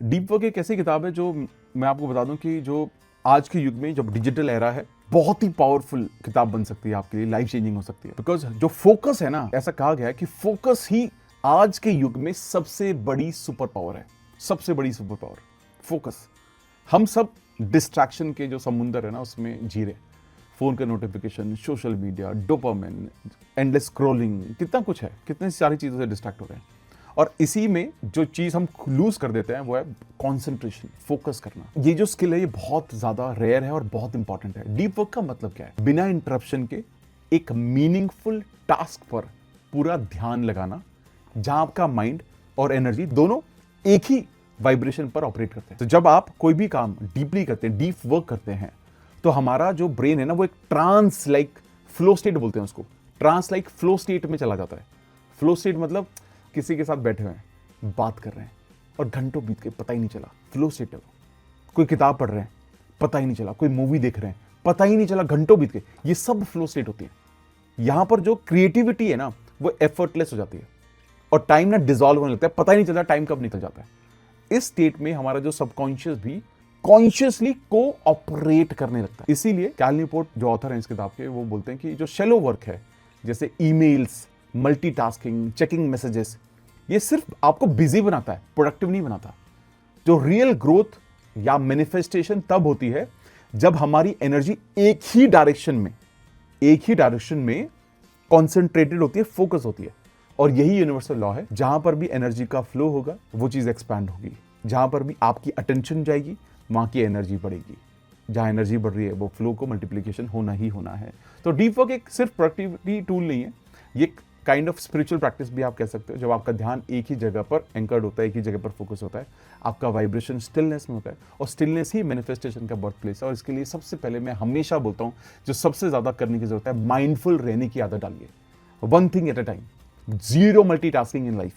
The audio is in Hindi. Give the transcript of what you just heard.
डीप वर्क एक ऐसी किताब है जो मैं आपको बता दूं कि जो आज के युग में जब डिजिटल एरा है बहुत ही पावरफुल किताब बन सकती है, आपके लिए लाइफ चेंजिंग हो सकती है। बिकॉज जो फोकस है ना, ऐसा कहा गया है कि फोकस ही आज के युग में सबसे बड़ी सुपर पावर है। सबसे बड़ी सुपर पावर फोकस। हम सब डिस्ट्रैक्शन के जो समुंदर है ना उसमें जी रहे। फोन का notification, social media, dopamine, endless scrolling, कितना कुछ है, कितनी सारी चीजों से डिस्ट्रैक्ट हो रहे हैं। और इसी में जो चीज हम लूज कर देते हैं वो है कंसंट्रेशन, फोकस करना। ये जो स्किल है ये बहुत ज्यादा रेयर है और बहुत इंपॉर्टेंट है। डीप वर्क का मतलब क्या है? बिना इंटरप्शन के एक मीनिंगफुल टास्क पर पूरा ध्यान लगाना, जहां आपका माइंड और एनर्जी दोनों एक ही वाइब्रेशन पर ऑपरेट करते हैं। तो जब आप कोई भी काम डीपली करते हैं, डीप वर्क करते हैं, तो हमारा जो ब्रेन है ना वो एक ट्रांस लाइक फ्लो स्टेट बोलते हैं उसको, ट्रांस लाइक फ्लो स्टेट में चला जाता है। फ्लो स्टेट मतलब किसी के साथ बैठे हुए हैं, बात कर रहे हैं और घंटों बीत गए पता ही नहीं चला, फ्लो स्टेट है वो। कोई किताब पढ़ रहे हैं, पता ही नहीं चला, कोई मूवी देख रहे हैं, पता ही नहीं चला, घंटों बीत गए। ये सब फ्लो स्टेट होती है। यहां पर जो क्रिएटिविटी है ना वो एफर्टलेस हो जाती है और टाइम ना डिसॉल्व होने लगता है, पता ही नहीं चलता टाइम कब निकल जाता है। इस स्टेट में हमारा जो सबकॉन्शियस भी कॉन्शियसली कोऑपरेट करने लगता है। इसीलिए कैल न्यूपोर्ट जो ऑथर हैं इस किताब के, वो बोलते हैं कि जो शैलो वर्क है, जैसे ईमेल्स, मल्टीटास्किंग, चेकिंग मैसेजेस, ये सिर्फ आपको बिजी बनाता है, प्रोडक्टिव नहीं बनाता। जो रियल ग्रोथ या मैनिफेस्टेशन तब होती है जब हमारी एनर्जी एक ही डायरेक्शन में कॉन्सेंट्रेटेड होती है, फोकस होती है। और यही यूनिवर्सल लॉ है, जहां पर भी एनर्जी का फ्लो होगा वो चीज एक्सपैंड होगी। जहां पर भी आपकी अटेंशन जाएगी वहां की एनर्जी बढ़ेगी। जहां एनर्जी बढ़ रही है वो फ्लो को मल्टीप्लिकेशन होना ही होना है। तो डीप वर्क एक सिर्फ प्रोडक्टिविटी टूल नहीं है, ये काइंड ऑफ स्पिरिचुअल प्रैक्टिस भी आप कह सकते हो। जब आपका ध्यान एक ही जगह पर एंकर्ड होता है, एक ही जगह पर फोकस होता है, आपका वाइब्रेशन स्टिलनेस में होता है और स्टिलनेस ही मैनिफेस्टेशन का बर्थ प्लेस है। और इसके लिए सबसे पहले मैं हमेशा बोलता हूं, जो सबसे ज्यादा करने की जरूरत है, माइंडफुल रहने की आदत डालिए। One thing at a time, zero multitasking in life.